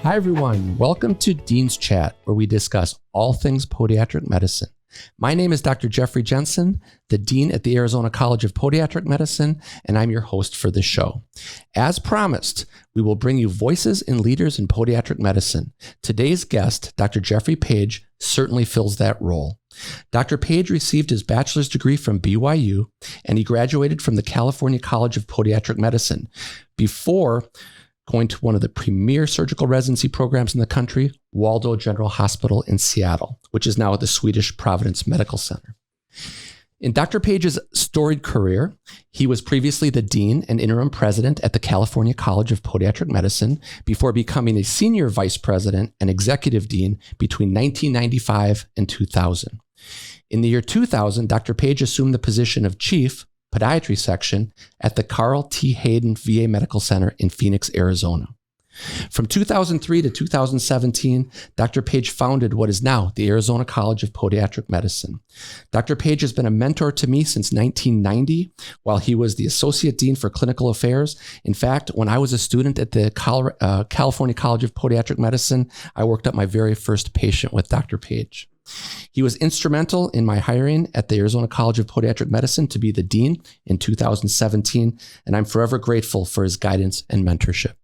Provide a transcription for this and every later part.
Hi, everyone. Welcome to Dean's Chat, where we discuss all things podiatric medicine. My name is Dr. Jeffrey Jensen, the Dean at the Arizona College of Podiatric Medicine, and I'm your host for the show. As promised, we will bring you voices and leaders in podiatric medicine. Today's guest, Dr. Jeffrey Page, certainly fills that role. Dr. Page received his bachelor's degree from BYU, and he graduated from the California College of Podiatric Medicine before going to one of the premier surgical residency programs in the country, Waldo General Hospital in Seattle, which is now the Swedish Providence Medical Center. In Dr. Page's storied career, he was previously the dean and interim president at the California College of Podiatric Medicine before becoming a senior vice president and executive dean between 1995 and 2000. In the year 2000, Dr. Page assumed the position of Chief Podiatry Section at the Carl T. Hayden VA Medical Center in Phoenix, Arizona. From 2003 to 2017, Dr. Page founded what is now the Arizona College of Podiatric Medicine. Dr. Page has been a mentor to me since 1990, while he was the Associate Dean for Clinical Affairs. In fact, when I was a student at the California College of Podiatric Medicine, I worked up my very first patient with Dr. Page. He was instrumental in my hiring at the Arizona College of Podiatric Medicine to be the dean in 2017, and I'm forever grateful for his guidance and mentorship.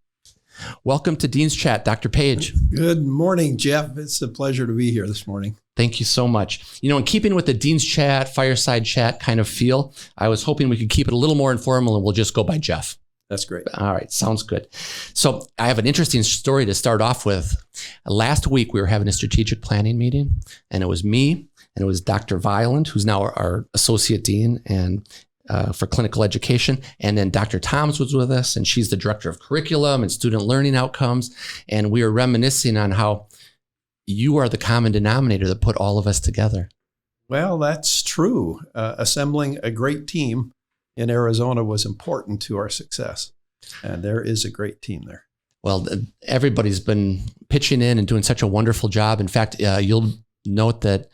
Welcome to Dean's Chat, Dr. Page. Good morning, Jeff. It's a pleasure to be here this morning. Thank you so much. You know, in keeping with the Dean's Chat, fireside chat kind of feel, I was hoping we could keep it a little more informal and we'll just go by Jeff. That's great. All right. Sounds good. So I have an interesting story to start off with. Last week, we were having a strategic planning meeting, and it was me and it was Dr. Violent, who's now our associate dean and for clinical education. And then Dr. Toms was with us, and she's the director of curriculum and student learning outcomes. And we were reminiscing on how you are the common denominator that put all of us together. Well, that's true. Assembling a great team in Arizona was important to our success. And there is a great team there. Well, everybody's been pitching in and doing such a wonderful job. In fact, you'll note that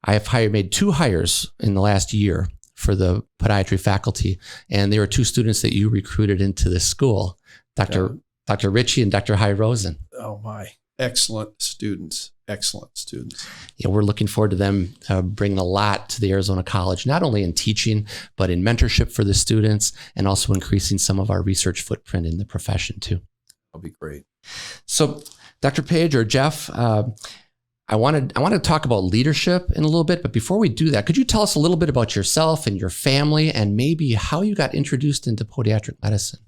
I have made 2 hires in the last year for the podiatry faculty. And there were 2 students that you recruited into this school, Dr. Ritchie and Dr. High Rosen. Oh my, excellent students. Excellent students. Yeah, we're looking forward to them bringing a lot to the Arizona College, not only in teaching, but in mentorship for the students and also increasing some of our research footprint in the profession too. That'll be great. So Dr. Page or Jeff, I want to talk about leadership in a little bit, but before we do that, could you tell us a little bit about yourself and your family and maybe how you got introduced into podiatric medicine?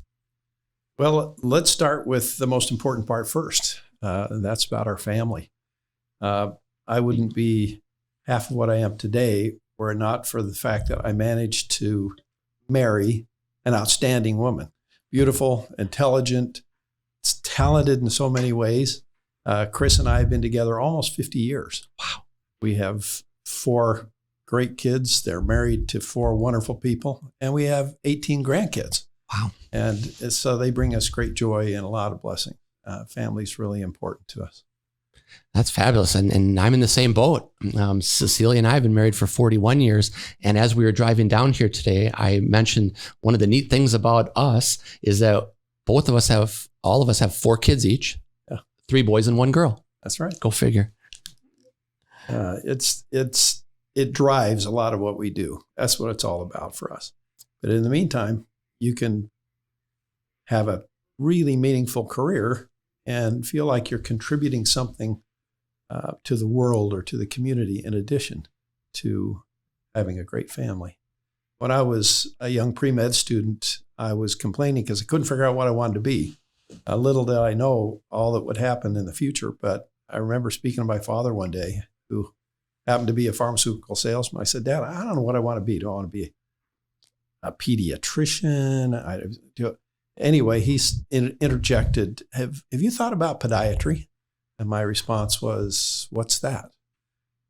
Well, let's start with the most important part first. And that's about our family. I wouldn't be half of what I am today were it not for the fact that I managed to marry an outstanding woman. Beautiful, intelligent, talented in so many ways. Kris and I have been together almost 50 years. Wow. We have 4 great kids. They're married to 4 wonderful people. And we have 18 grandkids. Wow. And so they bring us great joy and a lot of blessing. Family's really important to us. That's fabulous. And I'm in the same boat. Cecilia and I have been married for 41 years. And as we were driving down here today, I mentioned one of the neat things about us is that all of us have 4 kids each, 3 boys and 1 girl. That's right. Go figure. It drives a lot of what we do. That's what it's all about for us. But in the meantime, you can have a really meaningful career and feel like you're contributing something to the world or to the community in addition to having a great family. When I was a young pre-med student, I was complaining because I couldn't figure out what I wanted to be. Little did I know all that would happen in the future, but I remember speaking to my father one day, who happened to be a pharmaceutical salesman. I said, Dad, I don't know what I want to be. Do I want to be a pediatrician? Anyway, he interjected, have you thought about podiatry? And my response was, what's that?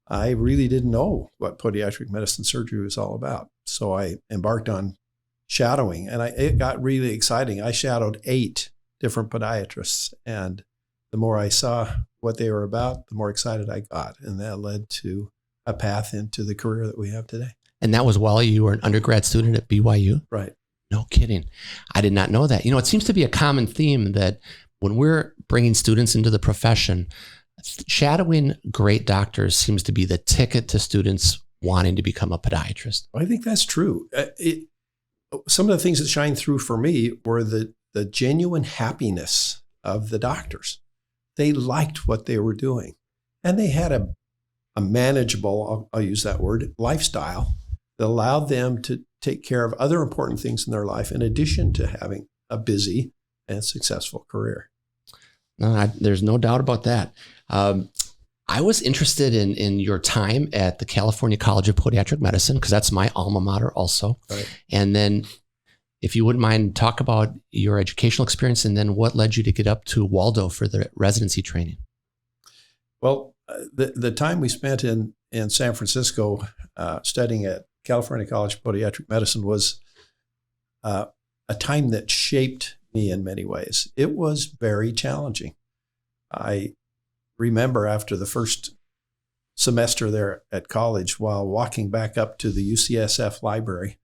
I really didn't know what podiatric medicine surgery was all about. So I embarked on shadowing, and it got really exciting. I shadowed 8 different podiatrists, and the more I saw what they were about, the more excited I got. And that led to a path into the career that we have today. And that was while you were an undergrad student at BYU? Right. No kidding. I did not know that. You know, it seems to be a common theme that when we're bringing students into the profession, shadowing great doctors seems to be the ticket to students wanting to become a podiatrist. I think that's true. Some of the things that shine through for me were the genuine happiness of the doctors. They liked what they were doing, and they had a manageable, I'll use that word, lifestyle that allowed them to take care of other important things in their life in addition to having a busy and successful career. No, there's no doubt about that. I was interested in your time at the California College of Podiatric Medicine, because that's my alma mater also. Right. And then if you wouldn't mind, talk about your educational experience and then what led you to get up to Waldo for the residency training. Well, the time we spent in San Francisco studying at California College of Podiatric Medicine was a time that shaped me in many ways. It was very challenging. I remember after the first semester there at college, while walking back up to the UCSF library,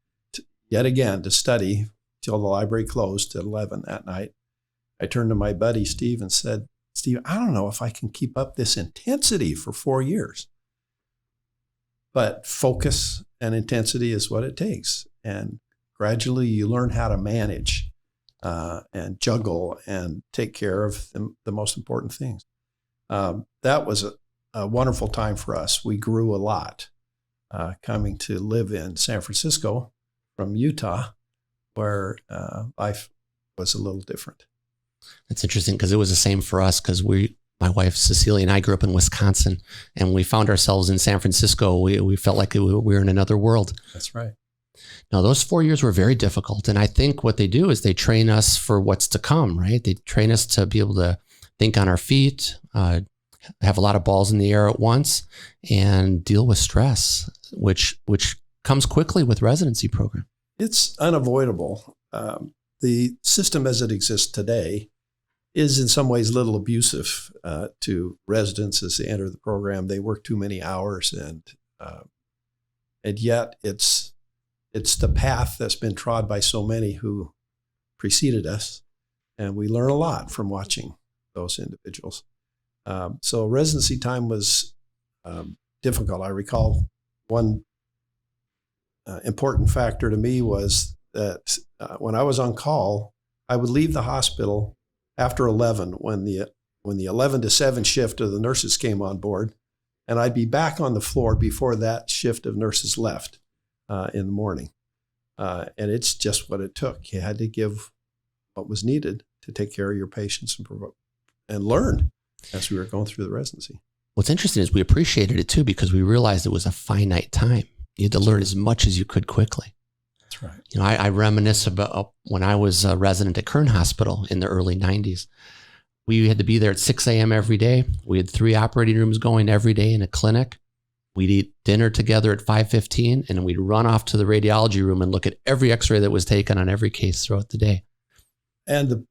yet again to study till the library closed at 11 that night, I turned to my buddy Steve and said, "Steve, I don't know if I can keep up this intensity for 4 years." But focus and intensity is what it takes. And gradually you learn how to manage and juggle and take care of the most important things. That was a wonderful time for us. We grew a lot coming to live in San Francisco from Utah, where life was a little different. That's interesting, because it was the same for us, because my wife Cecilia and I grew up in Wisconsin, and we found ourselves in San Francisco. We felt like we were in another world. That's right. Now, those 4 years were very difficult. And I think what they do is they train us for what's to come, right? They train us to be able to think on our feet, have a lot of balls in the air at once, and deal with stress, which comes quickly with residency program. It's unavoidable. The system as it exists today is in some ways a little abusive to residents as they enter the program. They work too many hours, and yet it's the path that's been trod by so many who preceded us, and we learn a lot from watching those individuals. So residency time was difficult. I recall one important factor to me was that when I was on call, I would leave the hospital after 11 when the 11 to 7 shift of the nurses came on board, and I'd be back on the floor before that shift of nurses left in the morning. And it's just what it took. You had to give what was needed to take care of your patients and learn as we were going through the residency. What's interesting is we appreciated it too, because we realized it was a finite time. You had to learn as much as you could quickly. That's right. You know, I reminisce about when I was a resident at Kern Hospital in the early 90s. We had to be there at 6 a.m. every day. We had 3 operating rooms going every day in a clinic. We'd eat dinner together at 5:15, and we'd run off to the radiology room and look at every x-ray that was taken on every case throughout the day. And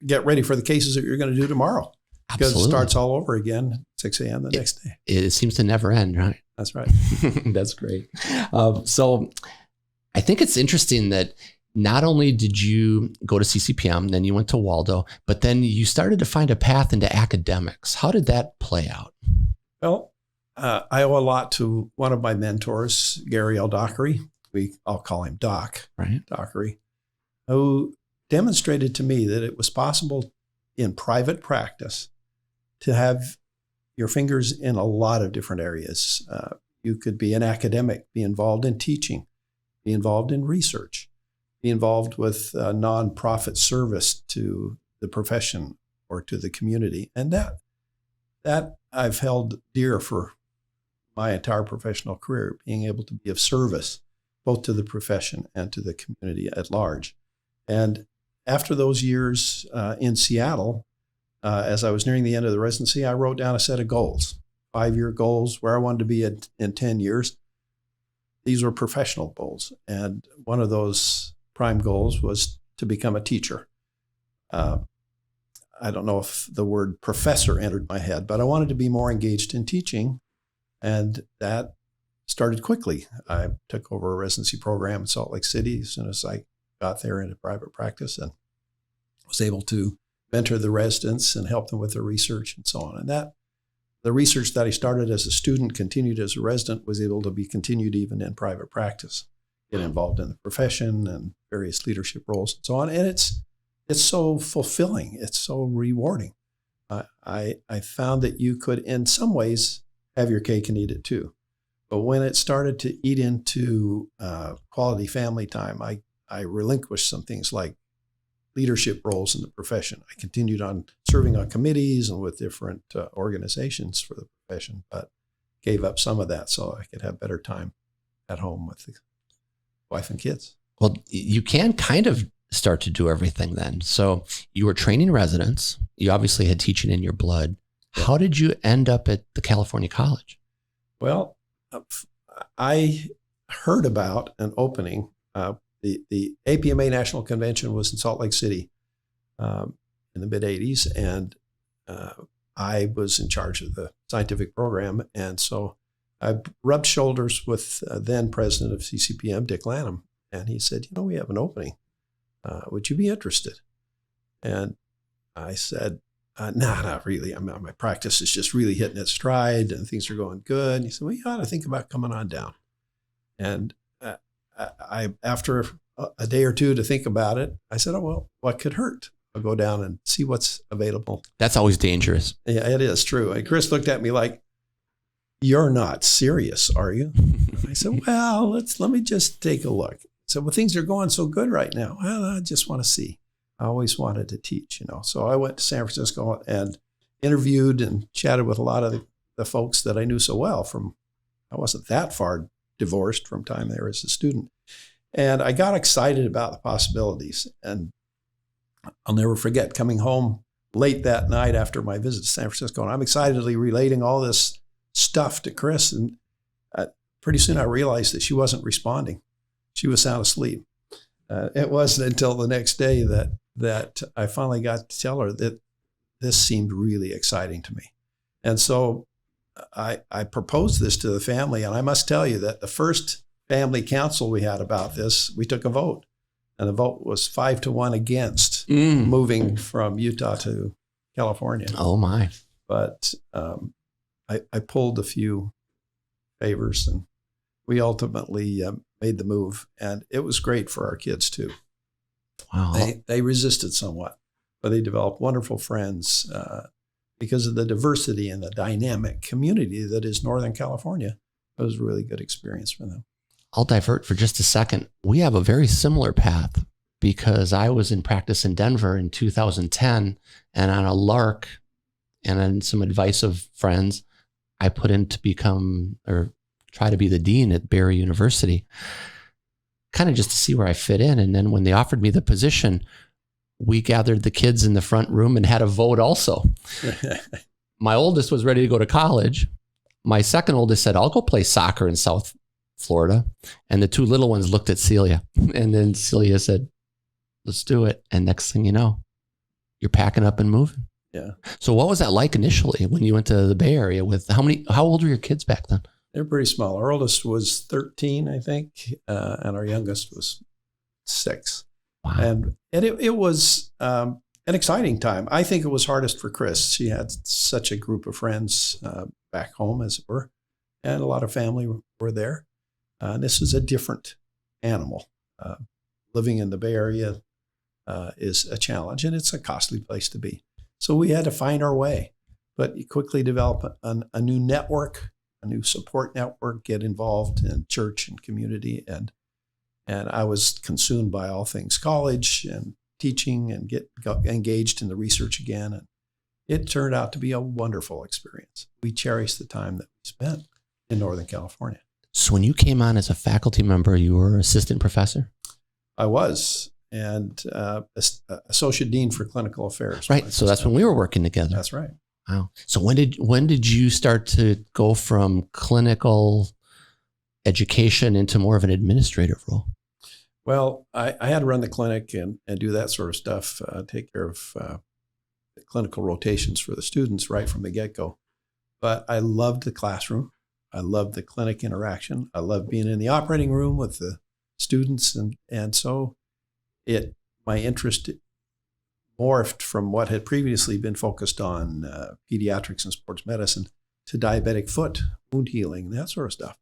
get ready for the cases that you're going to do tomorrow. Because Absolutely. it starts all over again, 6 a.m. the next day. It seems to never end, right? That's right. That's great. So I think it's interesting that not only did you go to CCPM, then you went to Waldo, but then you started to find a path into academics. How did that play out? Well, I owe a lot to one of my mentors, Gary L. Dockery. I'll call him Doc, Right. Dockery, who demonstrated to me that it was possible in private practice to have your fingers in a lot of different areas. You could be an academic, be involved in teaching, be involved in research, be involved with nonprofit service to the profession or to the community. And that I've held dear for my entire professional career, being able to be of service both to the profession and to the community at large. And after those years in Seattle, as I was nearing the end of the residency, I wrote down a set of goals, 5-year goals, where I wanted to be in 10 years. These were professional goals. And one of those prime goals was to become a teacher. I don't know if the word professor entered my head, but I wanted to be more engaged in teaching. And that started quickly. I took over a residency program in Salt Lake City as soon as I got there into private practice. And was able to mentor the residents and help them with their research and so on. And that the research that I started as a student, continued as a resident, was able to be continued even in private practice, get involved in the profession and various leadership roles and so on. And it's so fulfilling. It's so rewarding. I found that you could, in some ways, have your cake and eat it too. But when it started to eat into quality family time, I relinquished some things like leadership roles in the profession. I continued on serving on committees and with different organizations for the profession, but gave up some of that so I could have better time at home with the wife and kids. Well, you can kind of start to do everything then. So you were training residents. You obviously had teaching in your blood. How did you end up at the California College? Well, I heard about an opening. The APMA National Convention was in Salt Lake City in the mid-'80s, and I was in charge of the scientific program. And so I rubbed shoulders with then president of CCPM, Dick Lanham, and he said, we have an opening. Would you be interested? And I said, no, not really. My practice is just really hitting its stride and things are going good. And he said, well, you ought to think about coming on down. And I after a day or two to think about it, I said, oh, well, what could hurt? I'll go down and see what's available. That's always dangerous. Yeah, it is true. And Kris looked at me like, you're not serious, are you? I said, well, let me just take a look. So, well, things are going so good right now. Well, I just want to see. I always wanted to teach, So I went to San Francisco and interviewed and chatted with a lot of the folks that I knew so well I wasn't that far divorced from time there as a student. And I got excited about the possibilities. And I'll never forget coming home late that night after my visit to San Francisco. And I'm excitedly relating all this stuff to Kris. And pretty soon I realized that she wasn't responding. She was sound asleep. It wasn't until the next day that I finally got to tell her that this seemed really exciting to me. And so I proposed this to the family, and I must tell you that the first family council we had about this, we took a vote, and the vote was 5-1 against moving from Utah to California. Oh my! But I pulled a few favors, and we ultimately made the move, and it was great for our kids too. Wow! They resisted somewhat, but they developed wonderful friends. Because of the diversity and the dynamic community that is Northern California. It was a really good experience for them. I'll divert for just a second. We have a very similar path because I was in practice in Denver in 2010, and on a lark and on some advice of friends, I put in to become or try to be the dean at Barry University, kind of just to see where I fit in. And then when they offered me the position, we gathered the kids in the front room and had a vote also. My oldest was ready to go to college. My second oldest said, I'll go play soccer in South Florida. And the two little ones looked at Celia. And then Celia said, let's do it. And next thing you know, you're packing up and moving. Yeah. So what was that like initially when you went to the Bay Area with how old were your kids back then? They're pretty small. Our oldest was 13, I think. And our youngest was 6. Wow. And it was an exciting time. I think it was hardest for Kris. She had such a group of friends back home, as it were, and a lot of family were there. This is a different animal. Living in the Bay Area is a challenge, and it's a costly place to be. So we had to find our way, but you quickly develop a new network, a new support network, get involved in church and community, and I was consumed by all things college and teaching and got engaged in the research again. And it turned out to be a wonderful experience. We cherished the time that we spent in Northern California. So when you came on as a faculty member, you were assistant professor? I was, and associate dean for clinical affairs. Right. So that's when we were working together. That's right. Wow. So when did you start to go from clinical education into more of an administrative role? Well, I had to run the clinic and do that sort of stuff, take care of the clinical rotations for the students right from the get-go. But I loved the classroom. I loved the clinic interaction. I loved being in the operating room with the students. And so my interest morphed from what had previously been focused on pediatrics and sports medicine to diabetic foot, wound healing, that sort of stuff.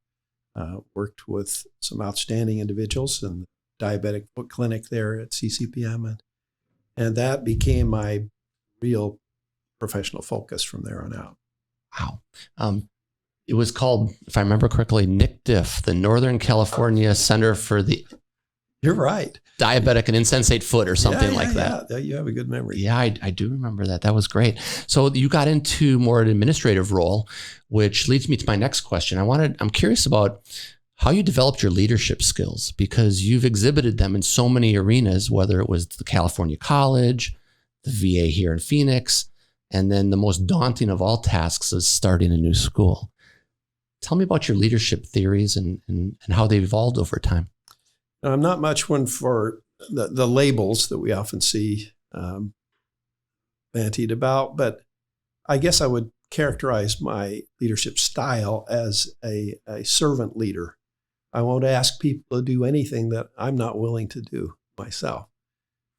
Worked with some outstanding individuals in the diabetic foot clinic there at CCPM. And that became my real professional focus from there on out. Wow. It was called, if I remember correctly, NCDIF, the Northern California Center for the You're right. Diabetic and Insensate Foot or something like that. Yeah, you have a good memory. Yeah, I do remember that. That was great. So you got into more an administrative role, which leads me to my next question. I'm curious about how you developed your leadership skills, because you've exhibited them in so many arenas, whether it was the California College, the VA here in Phoenix, and then the most daunting of all tasks is starting a new school. Tell me about your leadership theories and how they've evolved over time. I'm not much one for the labels that we often see bantied about, but I guess I would characterize my leadership style as a servant leader. I won't ask people to do anything that I'm not willing to do myself.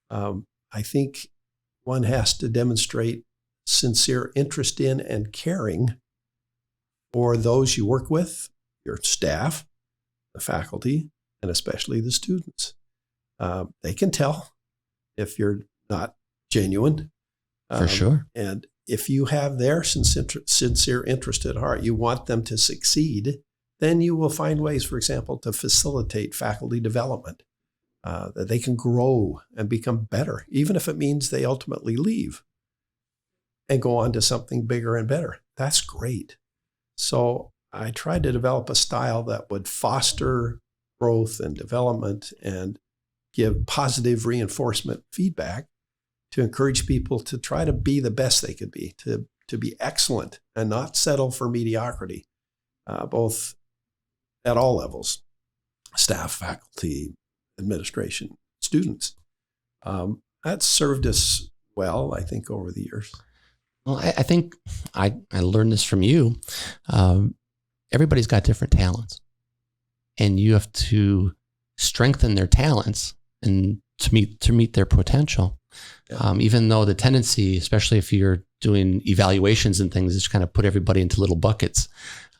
I think one has to demonstrate sincere interest in and caring for those you work with, your staff, the faculty, and especially the students. They can tell if you're not genuine. For sure. And if you have their sincere interest at heart, you want them to succeed, then you will find ways, for example, to facilitate faculty development, that they can grow and become better, even if it means they ultimately leave and go on to something bigger and better. That's great. So I tried to develop a style that would foster growth and development and give positive reinforcement feedback to encourage people to try to be the best they could be, to be excellent and not settle for mediocrity, both at all levels, staff, faculty, administration, students. That served us well, I think, over the years. Well, I think I learned this from you. Everybody's got different talents, and you have to strengthen their talents and to meet their potential. Yeah. Even though the tendency, especially if you're doing evaluations and things, is to kind of put everybody into little buckets.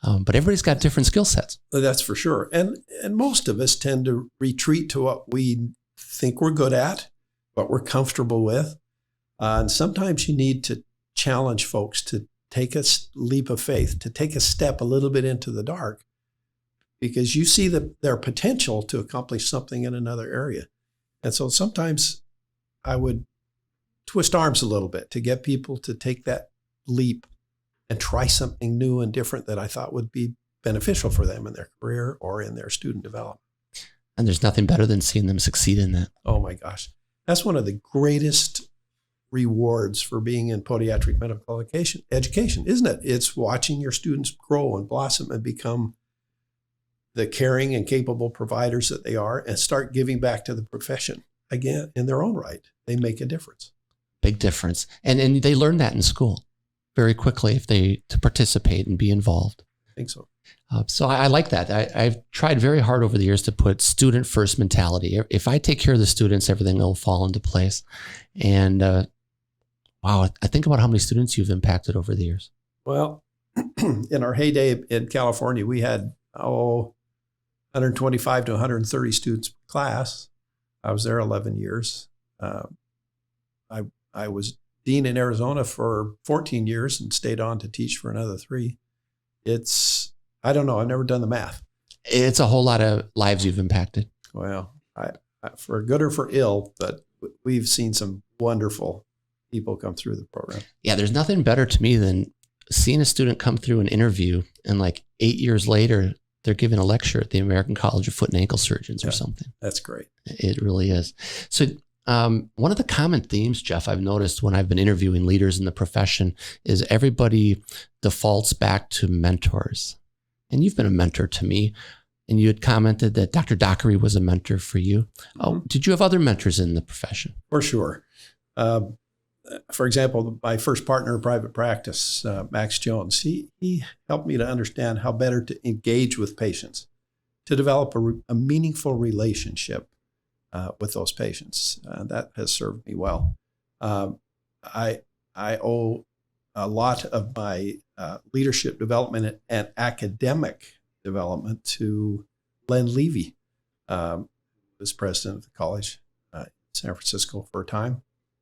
But everybody's got different skill sets. That's for sure. And most of us tend to retreat to what we think we're good at, what we're comfortable with. And sometimes you need to challenge folks to take a leap of faith, to take a step a little bit into the dark, because you see their potential to accomplish something in another area. And so sometimes I would twist arms a little bit to get people to take that leap and try something new and different that I thought would be beneficial for them in their career or in their student development. And there's nothing better than seeing them succeed in that. Oh my gosh. That's one of the greatest rewards for being in podiatric medical education, isn't it? It's watching your students grow and blossom and become the caring and capable providers that they are and start giving back to the profession again in their own right. They make a difference. Big difference. And they learn that in school very quickly to participate and be involved. I think so. So I like that. I've tried very hard over the years to put student first mentality. If I take care of the students, everything will fall into place. And wow, I think about how many students you've impacted over the years. Well, in our heyday in California, we had 125 to 130 students per class. I was there 11 years. I was dean in Arizona for 14 years and stayed on to teach for another 3. I don't know. I've never done the math. It's a whole lot of lives you've impacted. Well, I for good or for ill, but we've seen some wonderful people come through the program. Yeah, there's nothing better to me than seeing a student come through an interview and like 8 years later, they're giving a lecture at the American College of Foot and Ankle Surgeons or something. That's great. It really is. So one of the common themes, Jeff, I've noticed when I've been interviewing leaders in the profession is everybody defaults back to mentors. And you've been a mentor to me. And you had commented that Dr. Dockery was a mentor for you. Mm-hmm. Did you have other mentors in the profession? For sure. For example, my first partner in private practice, Max Jones, he helped me to understand how better to engage with patients, to develop a meaningful relationship with those patients. That has served me well. I owe a lot of my leadership development and academic development to Len Levy, who was president of the college in San Francisco for a time,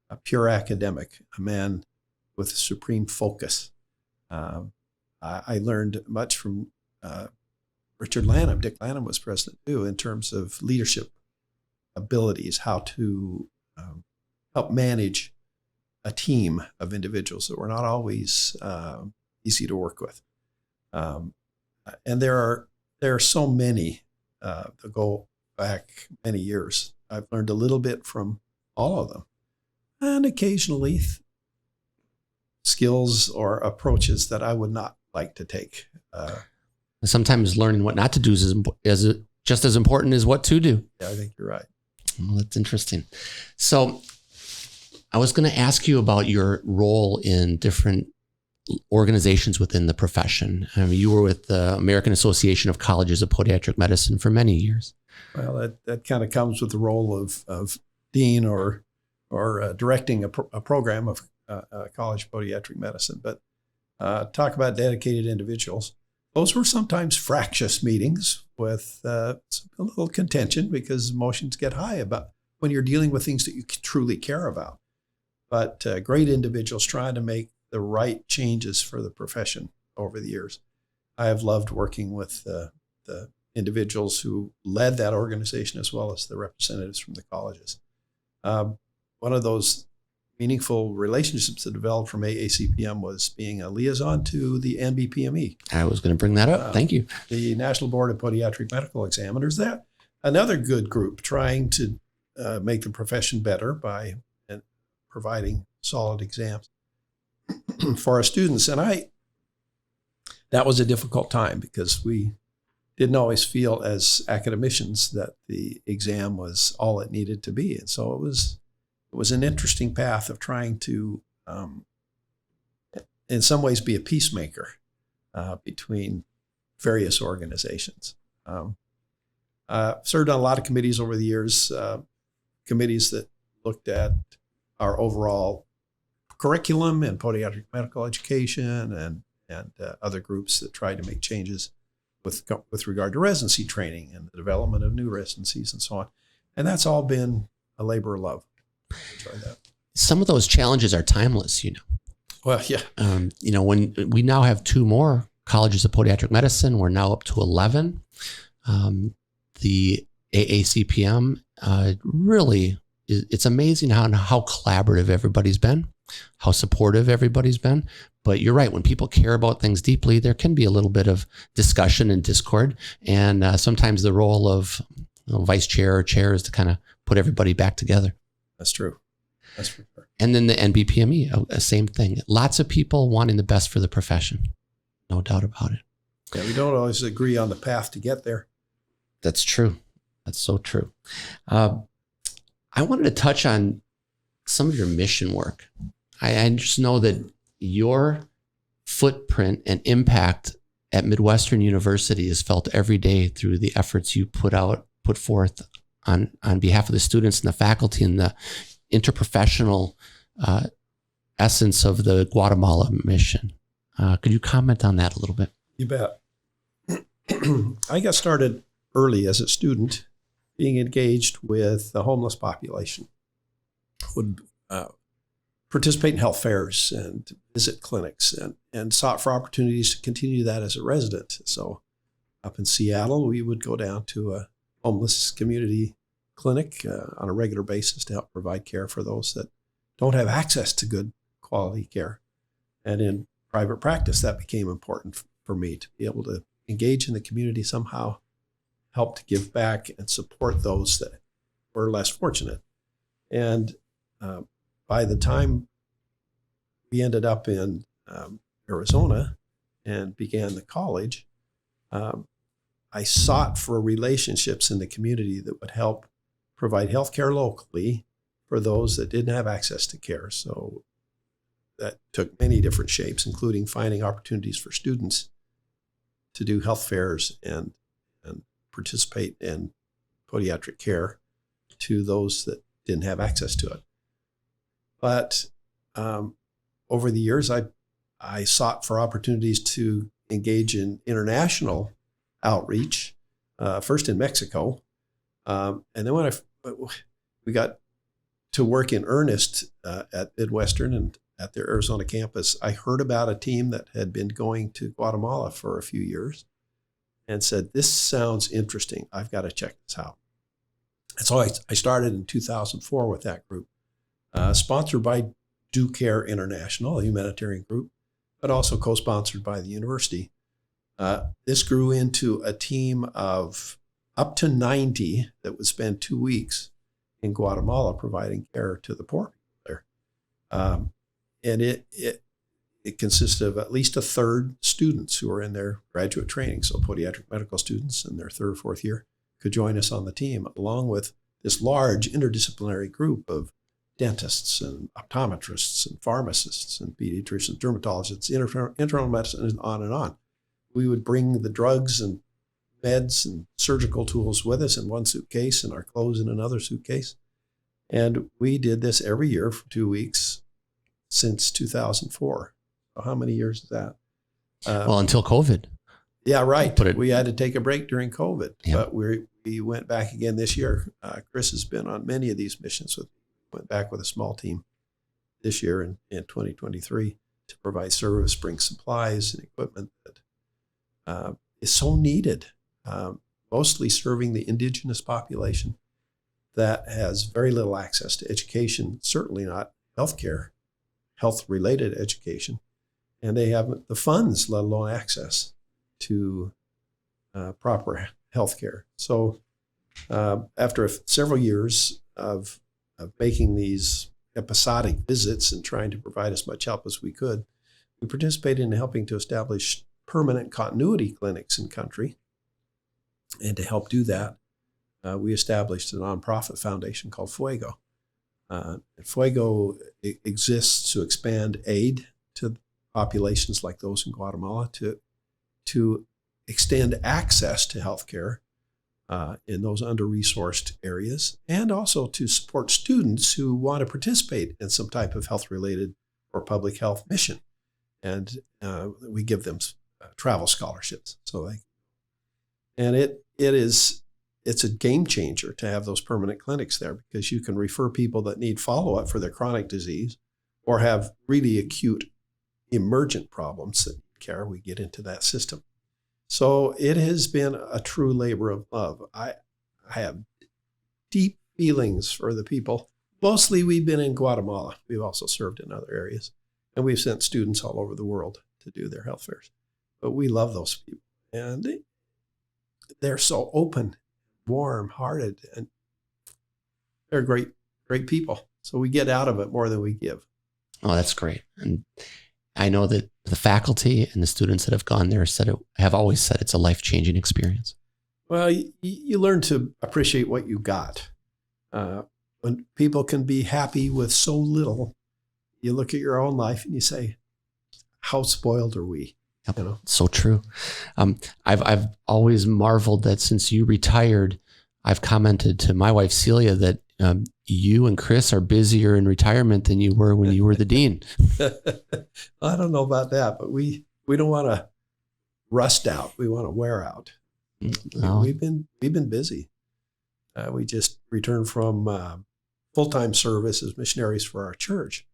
a pure academic, a man with supreme focus. I learned much from Richard Lanham. Dick Lanham was president too, in terms of leadership abilities, how to help manage a team of individuals that were not always easy to work with. And there are so many that go back many years. I've learned a little bit from all of them. And occasionally skills or approaches that I would not like to take. Sometimes learning what not to do is just as important as what to do. Yeah, I think you're right. Well, that's interesting. So I was going to ask you about your role in different organizations within the profession. I mean, you were with the American Association of Colleges of Podiatric Medicine for many years. Well, that kind of comes with the role of dean or directing a program of college podiatric medicine. But talk about dedicated individuals. Those were sometimes fractious meetings with a little contention because emotions get high about when you're dealing with things that you truly care about. But great individuals trying to make the right changes for the profession over the years. I have loved working with the individuals who led that organization as well as the representatives from the colleges. One of those meaningful relationships that developed from AACPM was being a liaison to the NBPME. I was going to bring that up. Thank you. The National Board of Podiatric Medical Examiners. That another good group trying to make the profession better by providing solid exams for our students. And that was a difficult time because we didn't always feel as academicians that the exam was all it needed to be. And so it was an interesting path of trying to, in some ways, be a peacemaker between various organizations. Served on a lot of committees over the years, committees that looked at our overall curriculum in podiatric medical education and other groups that tried to make changes with regard to residency training and the development of new residencies and so on. And that's all been a labor of love. Enjoy that. Some of those challenges are timeless, you know. Well, yeah. When we now have 2 more colleges of podiatric medicine, we're now up to 11. The AACPM really, it's amazing how collaborative everybody's been, how supportive everybody's been. But you're right, when people care about things deeply, there can be a little bit of discussion and discord. And sometimes the role of vice chair or chair is to kind of put everybody back together. That's true. That's for sure. And then the NBPME, same thing. Lots of people wanting the best for the profession. No doubt about it. Yeah, we don't always agree on the path to get there. That's true. That's so true. I wanted to touch on some of your mission work. I just know that your footprint and impact at Midwestern University is felt every day through the efforts you put forth on behalf of the students and the faculty and the interprofessional essence of the Guatemala mission. Could you comment on that a little bit? You bet. I got started early as a student being engaged with the homeless population. Would participate in health fairs and visit clinics and sought for opportunities to continue that as a resident. So up in Seattle, we would go down to a homeless community clinic on a regular basis to help provide care for those that don't have access to good quality care. And in private practice, that became important for me to be able to engage in the community somehow, help to give back and support those that were less fortunate. And by the time we ended up in Arizona and began the college, I sought for relationships in the community that would help provide health care locally for those that didn't have access to care. So that took many different shapes, including finding opportunities for students to do health fairs and participate in podiatric care to those that didn't have access to it. But over the years, I sought for opportunities to engage in international outreach, first in Mexico. And then when we got to work in earnest at Midwestern and at their Arizona campus, I heard about a team that had been going to Guatemala for a few years and said, this sounds interesting. I've got to check this out. And so I started in 2004 with that group, sponsored by Do Care International, a humanitarian group, but also co-sponsored by the university. This grew into a team of up to 90 that would spend 2 weeks in Guatemala providing care to the poor people there. And it consisted of at least a third students who are in their graduate training. So podiatric medical students in their third or fourth year could join us on the team, along with this large interdisciplinary group of dentists and optometrists and pharmacists and pediatricians, dermatologists, internal medicine, and on and on. We would bring the drugs and meds and surgical tools with us in one suitcase and our clothes in another suitcase. And we did this every year for 2 weeks since 2004. So how many years is that? Well, until COVID. Yeah, right. We had to take a break during COVID, but we went back again this year. Kris has been on many of these missions. Went back with a small team this year in 2023 to provide service, bring supplies and equipment that is so needed, mostly serving the indigenous population that has very little access to education, certainly not healthcare, health-related education, and they haven't the funds, let alone access to proper health care. So after several years of making these episodic visits and trying to provide as much help as we could, we participated in helping to establish permanent continuity clinics in country. And to help do that, we established a nonprofit foundation called Fuego. Fuego exists to expand aid to populations like those in Guatemala, to extend access to healthcare in those under-resourced areas, and also to support students who want to participate in some type of health-related or public health mission. And we give them travel scholarships. It's a game changer to have those permanent clinics there, because you can refer people that need follow-up for their chronic disease or have really acute emergent problems that need care. We get into that system. So it has been a true labor of love. I have deep feelings for the people. Mostly we've been in Guatemala. We've also served in other areas. And we've sent students all over the world to do their health fairs. But we love those people. And they're so open, warm-hearted, and they're great, great people. So we get out of it more than we give. Oh, that's great. And I know that the faculty and the students that have gone there have always said it's a life-changing experience. Well, you learn to appreciate what you got. When people can be happy with so little, you look at your own life and you say, how spoiled are we? Yep. So true. I've always marveled that since you retired, I've commented to my wife, Celia, that you and Kris are busier in retirement than you were when you were the dean. I don't know about that, but we don't want to rust out. We want to wear out. No. We've been busy. We just returned from full-time service as missionaries for our church,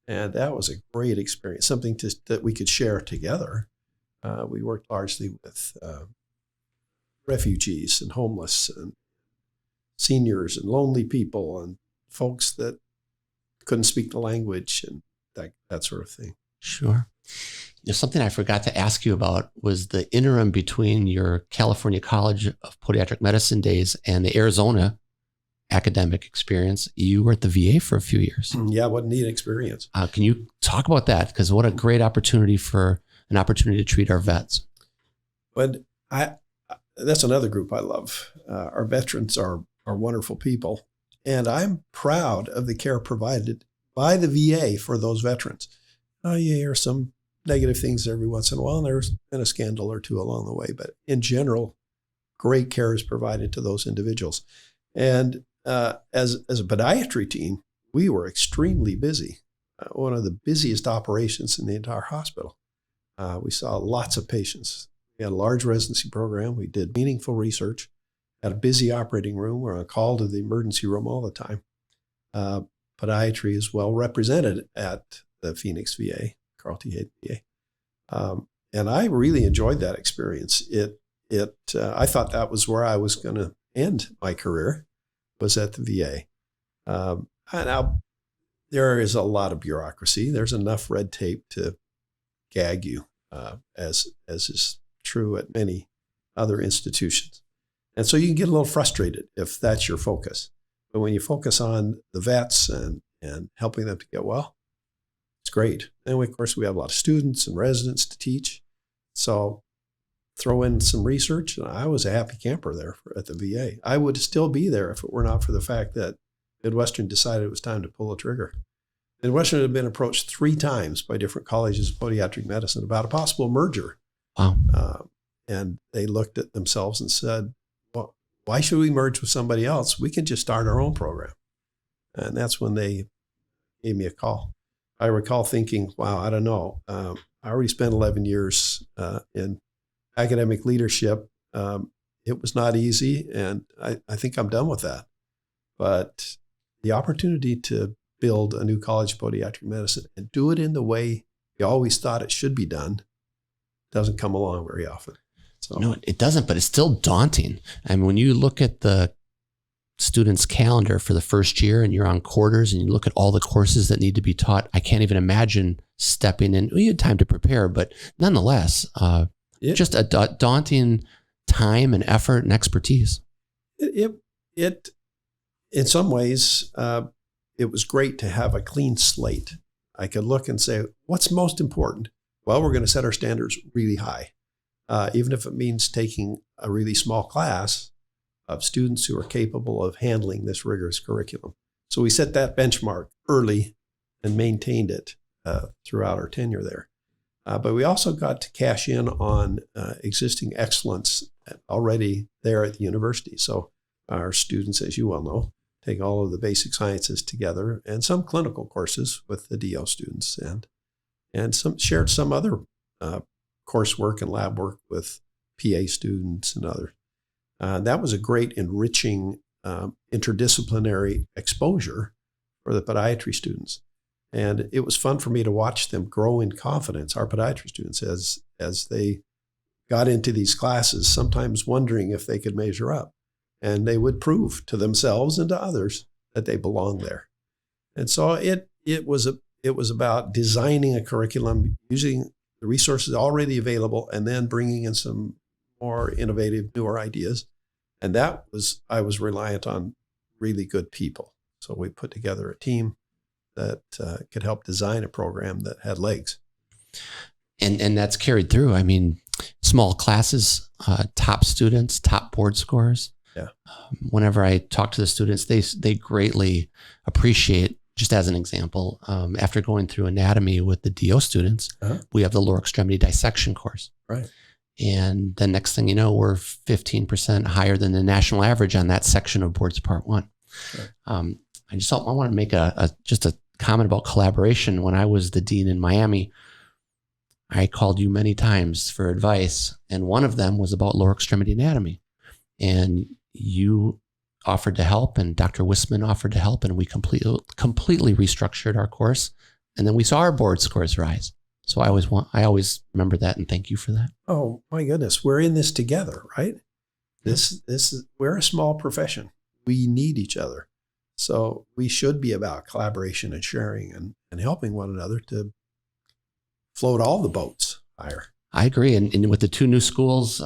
and that was a great experience. Something that we could share together. We worked largely with refugees and homeless and seniors and lonely people and folks that couldn't speak the language and that sort of thing. Sure. Something I forgot to ask you about was the interim between your California College of Podiatric Medicine days and the Arizona academic experience. You were at the VA for a few years. Yeah, what a neat experience. Can you talk about that? Because what a great opportunity to treat our vets. But that's another group I love. Our veterans are wonderful people, and I'm proud of the care provided by the VA for those veterans. You hear some negative things every once in a while, and there's been a scandal or two along the way, but in general, great care is provided to those individuals. And as a podiatry team, we were extremely busy, one of the busiest operations in the entire hospital. We saw lots of patients. We had a large residency program. We did meaningful research, had a busy operating room. We're on call to the emergency room all the time. Podiatry is well represented at the Phoenix VA, Carl T. Hayden VA. And I really enjoyed that experience. I thought that was where I was going to end my career, was at the VA. Now, there is a lot of bureaucracy. There's enough red tape to gag you, as is true at many other institutions. And so you can get a little frustrated if that's your focus. But when you focus on the vets and helping them to get well, it's great. And of course, we have a lot of students and residents to teach. So throw in some research, and I was a happy camper there at the VA. I would still be there if it were not for the fact that Midwestern decided it was time to pull the trigger. Midwestern had been approached 3 times by different colleges of podiatric medicine about a possible merger. Wow. And they looked at themselves and said, well, why should we merge with somebody else? We can just start our own program. And that's when they gave me a call. I recall thinking, wow, I don't know. I already spent 11 years in academic leadership. It was not easy, and I think I'm done with that. But the opportunity to build a new college of podiatric medicine and do it in the way you always thought it should be done doesn't come along very often. So. No, it doesn't, but it's still daunting. I mean, when you look at the student's calendar for the first year and you're on quarters and you look at all the courses that need to be taught, I can't even imagine stepping in. We had time to prepare, but nonetheless, just a daunting time and effort and expertise. It in some ways, it was great to have a clean slate. I could look and say, what's most important? Well, we're going to set our standards really high, even if it means taking a really small class of students who are capable of handling this rigorous curriculum. So we set that benchmark early and maintained it throughout our tenure there. But we also got to cash in on existing excellence already there at the university. So our students, as you well know, take all of the basic sciences together and some clinical courses with the DO students and shared some other coursework and lab work with PA students and others. That was a great enriching interdisciplinary exposure for the podiatry students. And it was fun for me to watch them grow in confidence, our podiatry students, as they got into these classes, sometimes wondering if they could measure up. And they would prove to themselves and to others that they belonged there. And so it was about designing a curriculum, using the resources already available, and then bringing in some more innovative, newer ideas. And I was reliant on really good people. So we put together a team that could help design a program that had legs. And that's carried through. I mean, small classes, top students, top board scores. Yeah. Whenever I talk to the students, they greatly appreciate, just as an example, after going through anatomy with the DO students, we have the lower extremity dissection course. Right. And the next thing you know, we're 15% higher than the national average on that section of boards part 1. Right. I want to make just a comment about collaboration. When I was the dean in Miami, I called you many times for advice, and one of them was about lower extremity anatomy. And you offered to help, and Dr. Wisman offered to help, and we completely restructured our course. And then we saw our board scores rise. So I always remember that, and thank you for that. Oh my goodness, we're in this together, right? We're a small profession. We need each other. So we should be about collaboration and sharing and helping one another to float all the boats higher. I agree. And with the 2 new schools,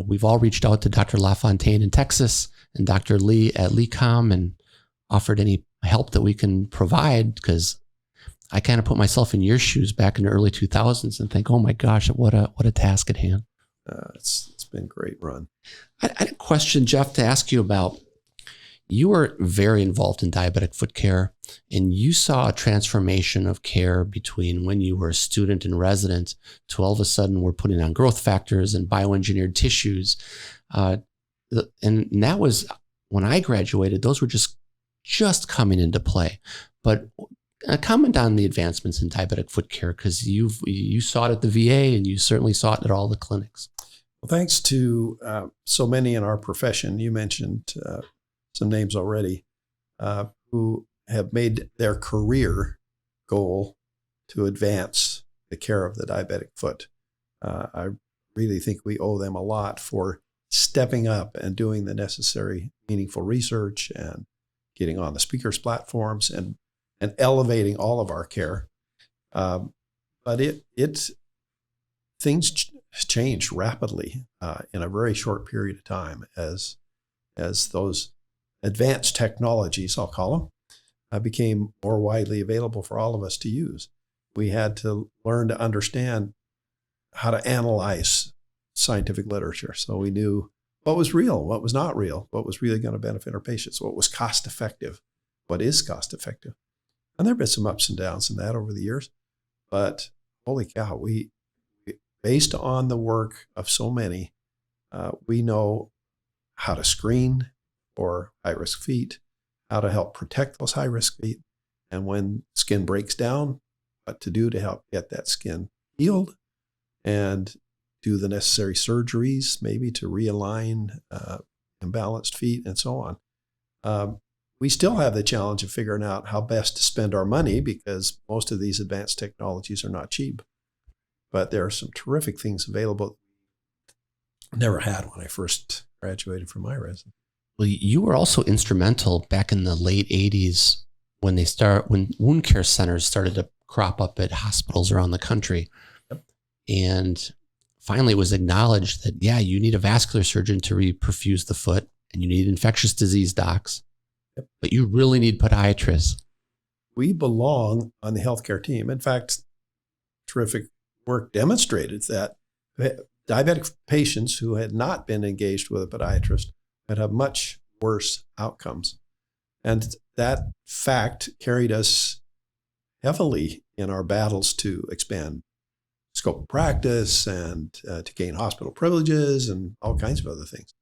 we've all reached out to Dr. LaFontaine in Texas and Dr. Lee at LECOM and offered any help that we can provide, because I kind of put myself in your shoes back in the early 2000s and think, oh my gosh, what a task at hand. It's been a great run. I had a question, Jeff, to ask you about. You were very involved in diabetic foot care, and you saw a transformation of care between when you were a student and resident to all of a sudden we're putting on growth factors and bioengineered tissues. And that was, when I graduated, those were just just coming into play. But comment on the advancements in diabetic foot care, because you saw it at the VA and you certainly saw it at all the clinics. Well, thanks to so many in our profession, you mentioned some names already, who have made their career goal to advance the care of the diabetic foot. I really think we owe them a lot for stepping up and doing the necessary meaningful research and getting on the speakers platforms and elevating all of our care. But things changed rapidly in a very short period of time as those advanced technologies, I'll call them, became more widely available for all of us to use. We had to learn to understand how to analyze scientific literature. So we knew what was real, what was not real, what was really going to benefit our patients, what was cost effective, what is cost effective. And there have been some ups and downs in that over the years. But holy cow, we based on the work of so many, we know how to screen for high-risk feet, how to help protect those high-risk feet, and when skin breaks down, what to do to help get that skin healed, and do the necessary surgeries, maybe to realign imbalanced feet and so on. We still have the challenge of figuring out how best to spend our money because most of these advanced technologies are not cheap. But there are some terrific things available I never had when I first graduated from my residency. Well, you were also instrumental back in the late 80s when wound care centers started to crop up at hospitals around the country. Yep. And finally it was acknowledged that, yeah, you need a vascular surgeon to reperfuse the foot and you need infectious disease docs, yep, but you really need podiatrists. We belong on the healthcare team. In fact, terrific work demonstrated that diabetic patients who had not been engaged with a podiatrist would have much worse outcomes. And that fact carried us heavily in our battles to expand scope of practice and to gain hospital privileges and all kinds of other things.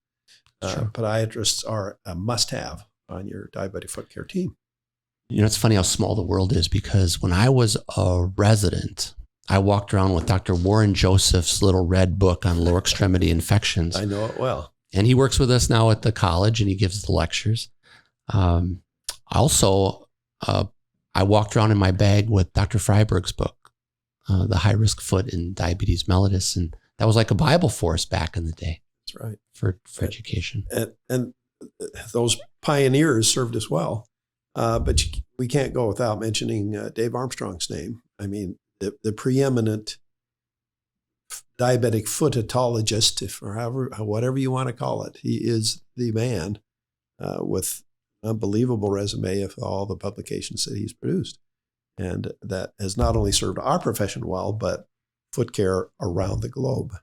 Sure. Podiatrists are a must-have on your diabetic foot care team. You know, it's funny how small the world is, because when I was a resident, I walked around with Dr. Warren Joseph's little red book on lower extremity infections. I know it well. And he works with us now at the college and he gives the lectures. Also, I walked around in my bag with Dr. Freiberg's book, The High Risk Foot in Diabetes Mellitus. And that was like a Bible for us back in the day. That's right. For education. And those pioneers served us well. But we can't go without mentioning Dave Armstrong's name. I mean, the preeminent diabetic footologist, or whatever you want to call it. He is the man with an unbelievable resume of all the publications that he's produced. And that has not only served our profession well, but foot care around the globe.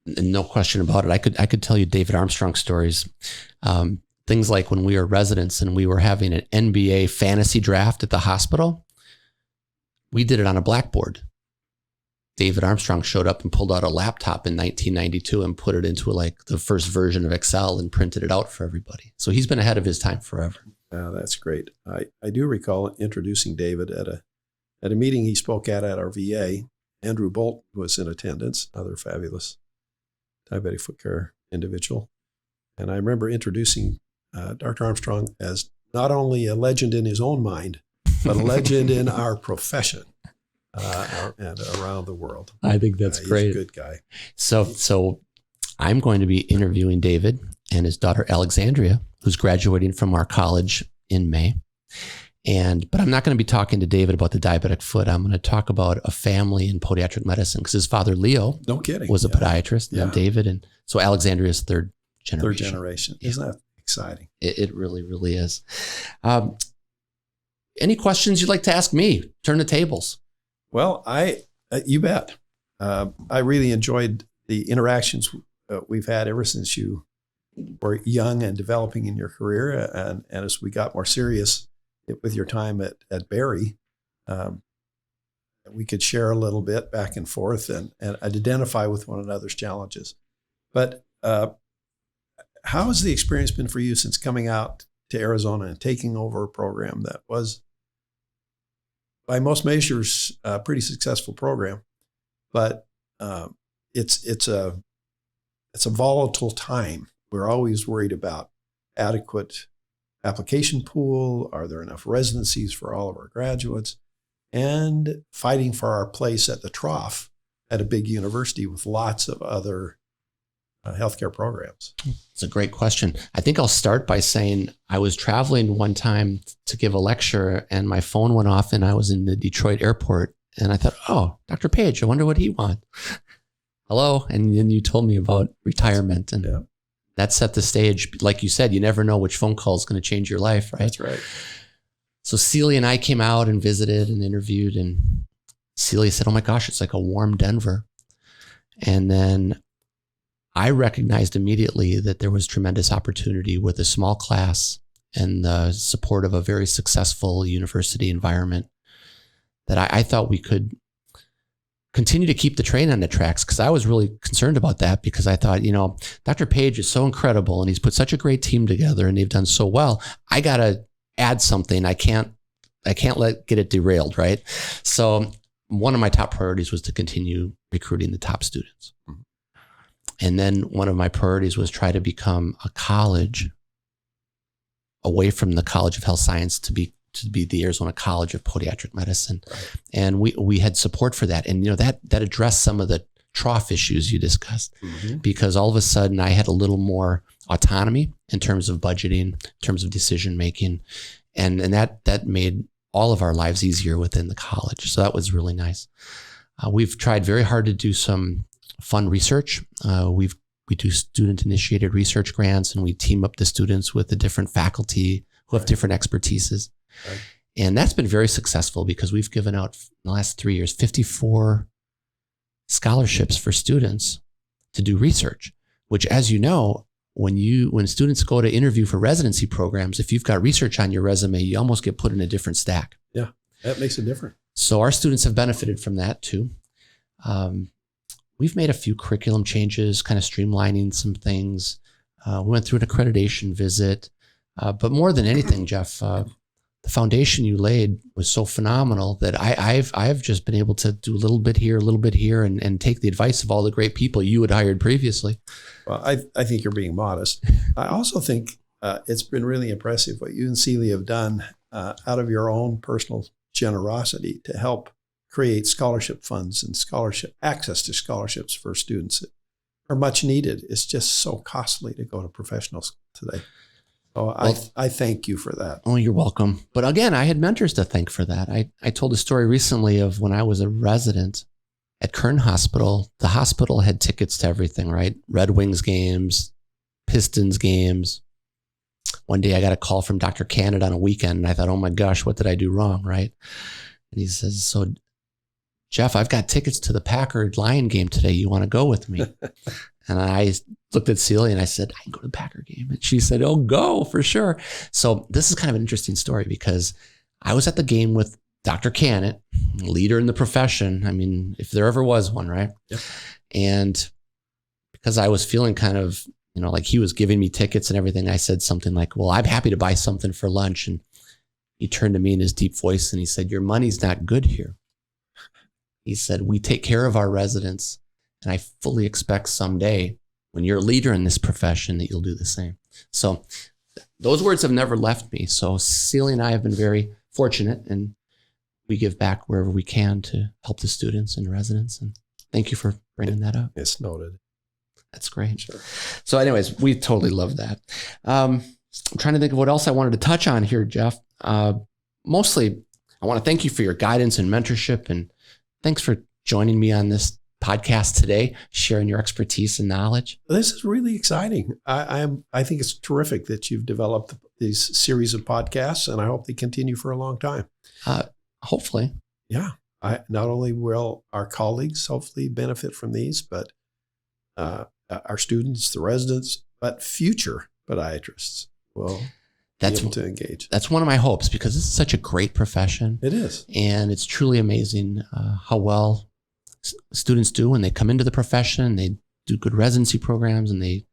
No question about it. I could tell you David Armstrong stories. Things like when we were residents and we were having an NBA fantasy draft at the hospital, we did it on a blackboard. David Armstrong showed up and pulled out a laptop in 1992 and put it into like the first version of Excel and printed it out for everybody. So he's been ahead of his time forever. That's great. I do recall introducing David at a meeting he spoke at our VA. Andrew Bolt was in attendance, another fabulous diabetic foot care individual. And I remember introducing Dr. Armstrong as not only a legend in his own mind, but a legend in our profession and around the world. I think that's great. He's a good guy. So I'm going to be interviewing David and his daughter Alexandria, who's graduating from our college in May. But I'm not going to be talking to David about the diabetic foot. I'm going to talk about a family in podiatric medicine, because his father, Leo, was a podiatrist, and David. And so Alexandria is third generation. Third generation. Isn't that exciting? It really, really is. Any questions you'd like to ask me? Turn the tables. Well, you bet. I really enjoyed the interactions we've had ever since you were young and developing in your career. And as we got more serious with your time at Barry, we could share a little bit back and forth and identify with one another's challenges. But how has the experience been for you since coming out to Arizona and taking over a program that was, by most measures, a pretty successful program. But it's a volatile time. We're always worried about adequate application pool. Are there enough residencies for all of our graduates? And fighting for our place at the trough at a big university with lots of other healthcare programs. It's a great question. I think I'll start by saying I was traveling one time to give a lecture and my phone went off and I was in the Detroit airport and I thought, oh, Dr. Page, I wonder what he wants. Hello. And then you told me about retirement and that set the stage. Like you said, you never know which phone call is going to change your life, right? That's right. So Celia and I came out and visited and interviewed and Celia said, oh my gosh, it's like a warm Denver. And then I recognized immediately that there was tremendous opportunity with a small class and the support of a very successful university environment that I thought we could continue to keep the train on the tracks, because I was really concerned about that, because I thought, Dr. Page is so incredible and he's put such a great team together and they've done so well. I got to add something. I can't get it derailed, right? So one of my top priorities was to continue recruiting the top students. Mm-hmm. And then one of my priorities was try to become a college away from the College of Health Science to be the Arizona College of Podiatric Medicine. Right. And we had support for that. And that addressed some of the trough issues you discussed, mm-hmm. because all of a sudden I had a little more autonomy in terms of budgeting, in terms of decision making. And that made all of our lives easier within the college. So that was really nice. We've tried very hard to do some fun research. We do student-initiated research grants, and we team up the students with the different faculty who have different expertises. Right. And that's been very successful because we've given out in the last 3 years 54 scholarships for students to do research, which, as you know, when students go to interview for residency programs, if you've got research on your resume, you almost get put in a different stack. Yeah, that makes it different. So our students have benefited from that too. We've made a few curriculum changes, kind of streamlining some things. We went through an accreditation visit. But more than anything, Jeff, the foundation you laid was so phenomenal that I've just been able to do a little bit here, and take the advice of all the great people you had hired previously. Well, I think you're being modest. I also think it's been really impressive what you and Celia have done out of your own personal generosity to help create scholarship funds and access to scholarships for students that are much needed. It's just so costly to go to professional school today. So I thank you for that. Oh, you're welcome. But again, I had mentors to thank for that. I told a story recently of when I was a resident at Kern Hospital. The hospital had tickets to everything, right? Red Wings games, Pistons games. One day I got a call from Dr. Canada on a weekend and I thought, oh my gosh, what did I do wrong, right? And he says, so Jeff, I've got tickets to the Packard Lion game today. You want to go with me? And I looked at Celia and I said, I can go to the Packard game. And she said, oh, go for sure. So this is kind of an interesting story because I was at the game with Dr. Cannett, leader in the profession. I mean, if there ever was one, right? Yep. And because I was feeling kind of, like he was giving me tickets and everything, I said something like, well, I'm happy to buy something for lunch. And he turned to me in his deep voice and he said, your money's not good here. He said, we take care of our residents. And I fully expect someday when you're a leader in this profession that you'll do the same. So those words have never left me. So Celia and I have been very fortunate and we give back wherever we can to help the students and residents. And thank you for bringing that up. It's noted. That's great. Sure. So anyways, we totally love that. I'm trying to think of what else I wanted to touch on here, Jeff. Mostly, I want to thank you for your guidance and mentorship. And thanks for joining me on this podcast today, sharing your expertise and knowledge. This is really exciting. I think it's terrific that you've developed these series of podcasts, and I hope they continue for a long time. Hopefully. Yeah. Not only will our colleagues hopefully benefit from these, but our students, the residents, but future podiatrists will be able to engage. That's one of my hopes because this is such a great profession. It is. And it's truly amazing how well students do when they come into the profession. They do good residency programs and they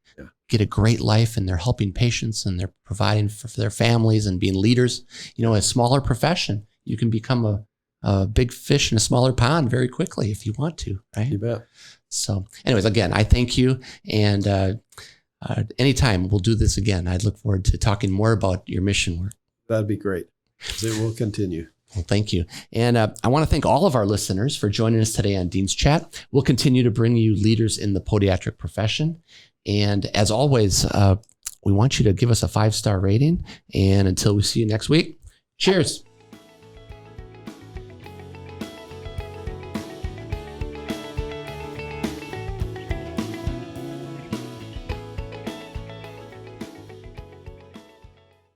get a great life and they're helping patients and they're providing for their families and being leaders. A smaller profession, you can become a big fish in a smaller pond very quickly if you want to, right? You bet. So anyways, again, I thank you. And anytime we'll do this again, I'd look forward to talking more about your mission work. That'd be great. It will continue. Well, thank you. And I want to thank all of our listeners for joining us today on Dean's Chat. We'll continue to bring you leaders in the podiatric profession. And as always, we want you to give us a 5-star rating. And until we see you next week, cheers.